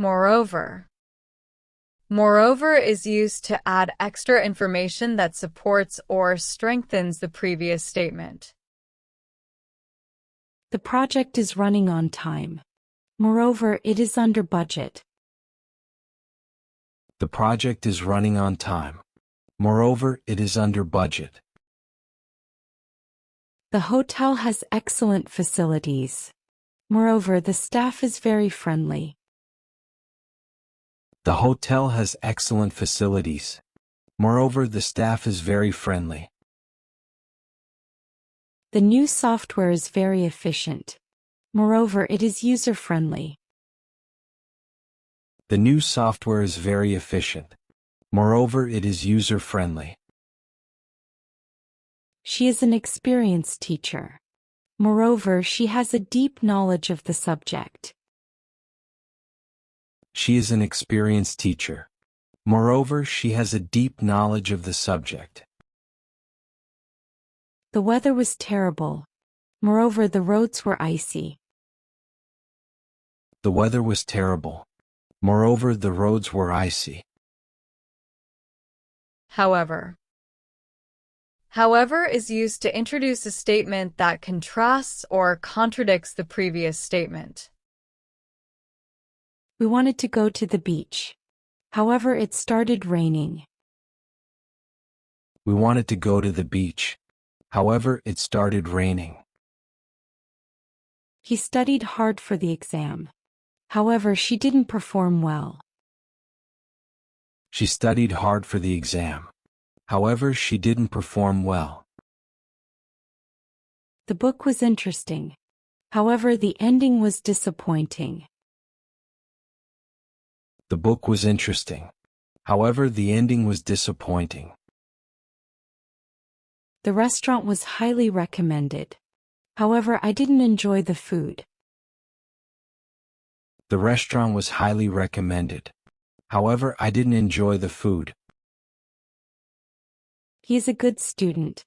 Moreover. Moreover is used to add extra information that supports or strengthens the previous statement. The project is running on time. Moreover, it is under budget. The project is running on time. Moreover, it is under budget. The hotel has excellent facilities. Moreover, the staff is very friendly. The hotel has excellent facilities. Moreover, the staff is very friendly. The new software is very efficient. Moreover, it is user-friendly. The new software is very efficient. Moreover, it is user-friendly. She is an experienced teacher. Moreover, she has a deep knowledge of the subject. She is an experienced teacher. Moreover, she has a deep knowledge of the subject. The weather was terrible. Moreover, the roads were icy. The weather was terrible. Moreover, the roads were icy. However. However is used to introduce a statement that contrasts or contradicts the previous statement. We wanted to go to the beach. However, it started raining. We wanted to go to the beach. However, it started raining. He studied hard for the exam. However, she didn't perform well. She studied hard for the exam. However, she didn't perform well. The book was interesting. However, the ending was disappointing. The book was interesting. However, the ending was disappointing. The restaurant was highly recommended. However, I didn't enjoy the food. The restaurant was highly recommended. However, I didn't enjoy the food. He is a good student.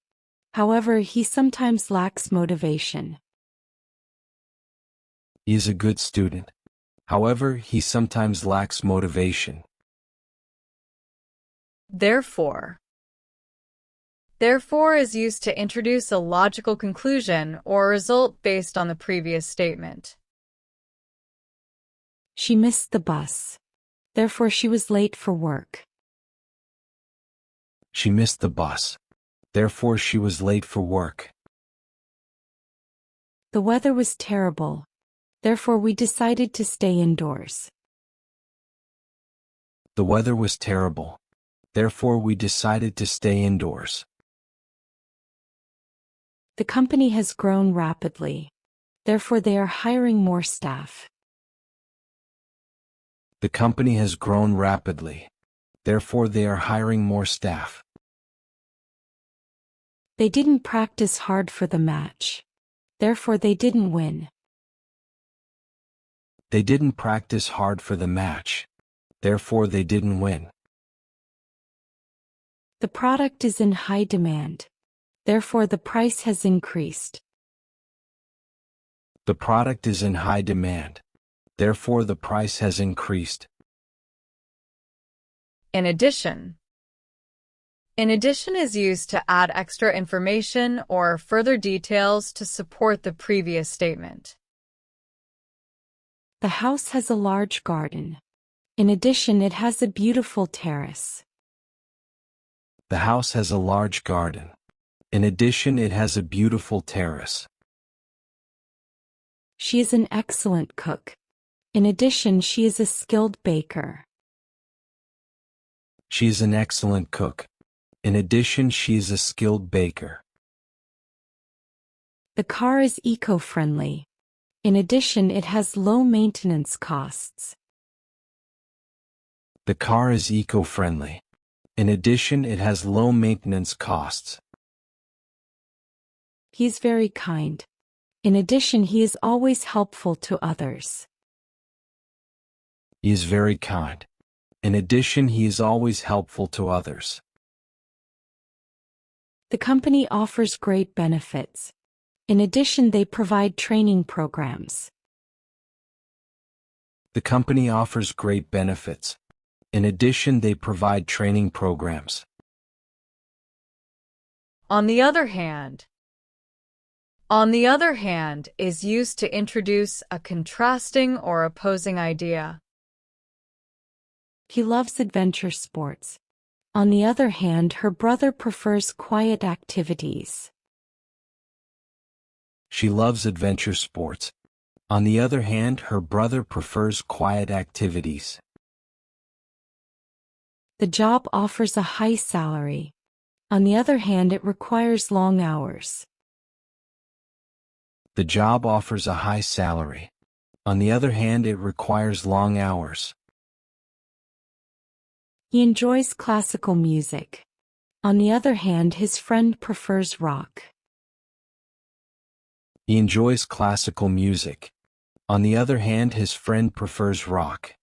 However, he sometimes lacks motivation. He is a good student. However, he sometimes lacks motivation. Therefore. Therefore is used to introduce a logical conclusion or result based on the previous statement. She missed the bus. Therefore, she was late for work. She missed the bus. Therefore, she was late for work. The weather was terrible. Therefore, we decided to stay indoors. The weather was terrible. Therefore, we decided to stay indoors. The company has grown rapidly. Therefore, they are hiring more staff. The company has grown rapidly. Therefore, they are hiring more staff. They didn't practice hard for the match. Therefore, they didn't win. They didn't practice hard for the match. Therefore, they didn't win. The product is in high demand. Therefore, the price has increased. The product is in high demand. Therefore, the price has increased. In addition. In addition is used to add extra information or further details to support the previous statement. The house has a large garden. In addition, it has a beautiful terrace. The house has a large garden. In addition, it has a beautiful terrace. She is an excellent cook. In addition, she is a skilled baker. She is an excellent cook. In addition, she is a skilled baker. The car is eco-friendly. In addition, it has low maintenance costs. The car is eco-friendly. In addition, it has low maintenance costs. He is very kind. In addition, he is always helpful to others. He is very kind. In addition, he is always helpful to others. The company offers great benefits. In addition, they provide training programs. The company offers great benefits. In addition, they provide training programs. On the other hand. On the other hand is used to introduce a contrasting or opposing idea. He loves adventure sports. On the other hand, her brother prefers quiet activities. She loves adventure sports. On the other hand, her brother prefers quiet activities. The job offers a high salary. On the other hand, it requires long hours. The job offers a high salary. On the other hand, it requires long hours. He enjoys classical music. On the other hand, his friend prefers rock. He enjoys classical music. On the other hand, his friend prefers rock.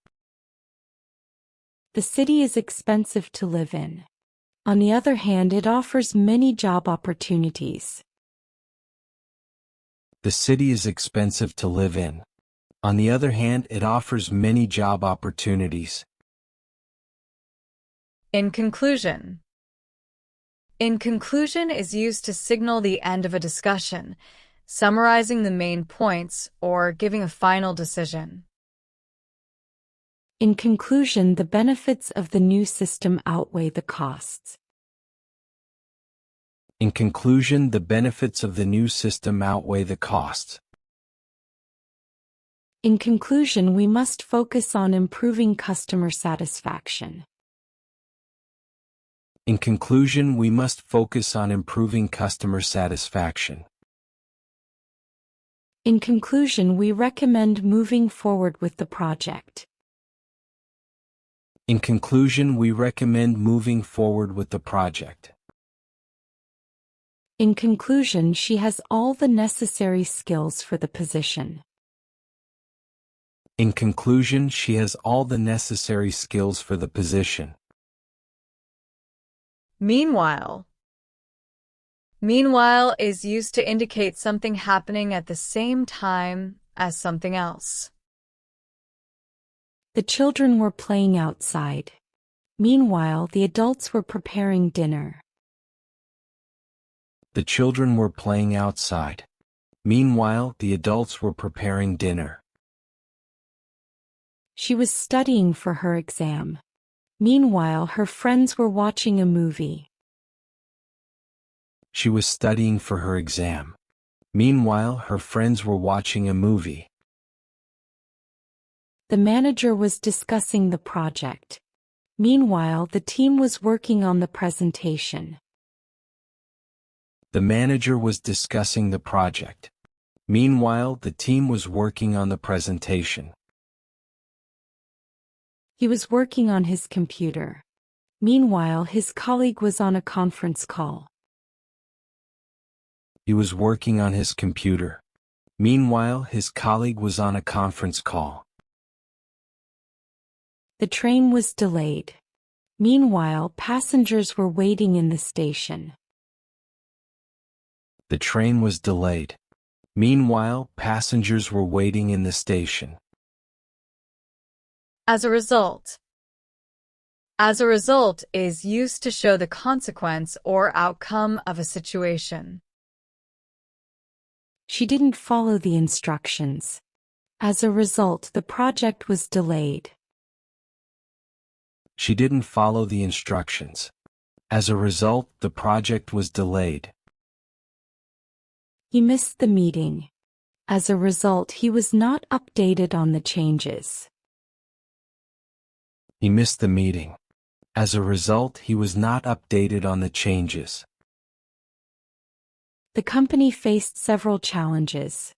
The city is expensive to live in. On the other hand, it offers many job opportunities. The city is expensive to live in. On the other hand, it offers many job opportunities. In conclusion. In conclusion is used to signal the end of a discussion, summarizing the main points or giving a final decision. In conclusion, the benefits of the new system outweigh the costs. In conclusion, the benefits of the new system outweigh the costs. In conclusion, we must focus on improving customer satisfaction. In conclusion, we must focus on improving customer satisfaction. In conclusion, we recommend moving forward with the project. In conclusion, we recommend moving forward with the project. In conclusion, she has all the necessary skills for the position. In conclusion, she has all the necessary skills for the position. Meanwhile. Meanwhile is used to indicate something happening at the same time as something else. The children were playing outside. Meanwhile, the adults were preparing dinner. The children were playing outside. Meanwhile, the adults were preparing dinner. She was studying for her exam. Meanwhile, her friends were watching a movie. She was studying for her exam. Meanwhile, her friends were watching a movie. The manager was discussing the project. Meanwhile, the team was working on the presentation. The manager was discussing the project. Meanwhile, the team was working on the presentation. He was working on his computer. Meanwhile, his colleague was on a conference call. He was working on his computer. Meanwhile, his colleague was on a conference call. The train was delayed. Meanwhile, passengers were waiting in the station. The train was delayed. Meanwhile, passengers were waiting in the station. As a result. As a result is used to show the consequence or outcome of a situation. She didn't follow the instructions. As a result, the project was delayed. She didn't follow the instructions. As a result, the project was delayed. He missed the meeting. As a result, he was not updated on the changes. He missed the meeting. As a result, he was not updated on the changes. The company faced several challenges.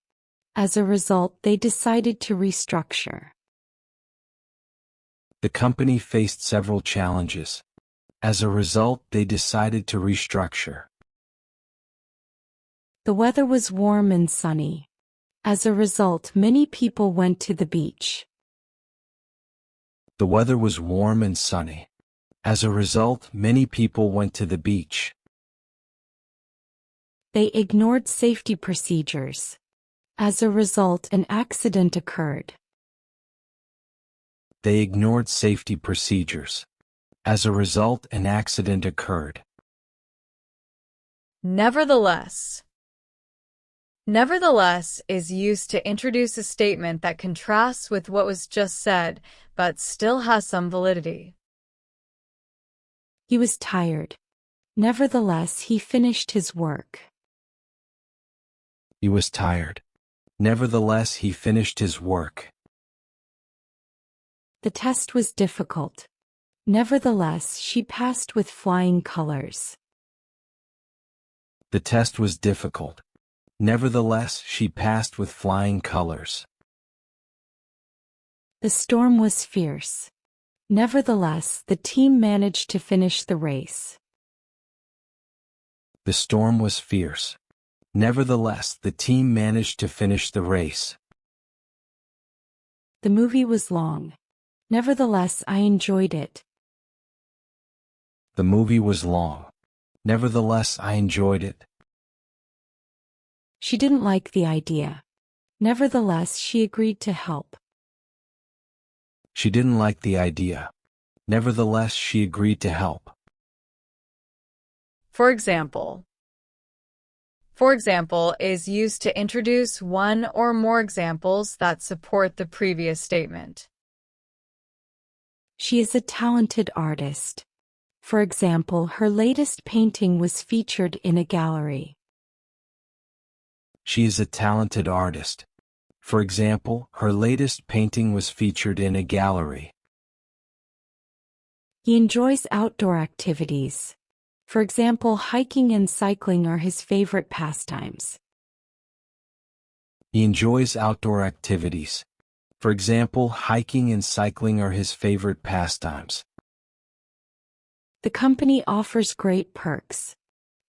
As a result, they decided to restructure. The company faced several challenges. As a result, they decided to restructure. The weather was warm and sunny. As a result, many people went to the beach. The weather was warm and sunny. As a result, many people went to the beach. They ignored safety procedures. As a result, an accident occurred. They ignored safety procedures. As a result, an accident occurred. Nevertheless. Nevertheless is used to introduce a statement that contrasts with what was just said, but still has some validity. He was tired. Nevertheless, he finished his work. He was tired. Nevertheless, he finished his work. The test was difficult. Nevertheless, she passed with flying colors. The test was difficult. Nevertheless, she passed with flying colors. The storm was fierce. Nevertheless, the team managed to finish the race. The storm was fierce. Nevertheless, the team managed to finish the race. The movie was long. Nevertheless, I enjoyed it. The movie was long. Nevertheless, I enjoyed it. She didn't like the idea. Nevertheless, she agreed to help. She didn't like the idea. Nevertheless, she agreed to help. For example. For example is used to introduce one or more examples that support the previous statement. She is a talented artist. For example, her latest painting was featured in a gallery. She is a talented artist. For example, her latest painting was featured in a gallery. He enjoys outdoor activities. For example, hiking and cycling are his favorite pastimes. He enjoys outdoor activities. For example, hiking and cycling are his favorite pastimes. The company offers great perks.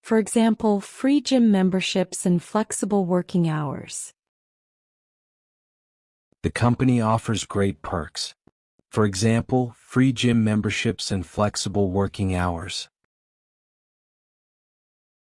For example, free gym memberships and flexible working hours. The company offers great perks. For example, free gym memberships and flexible working hours.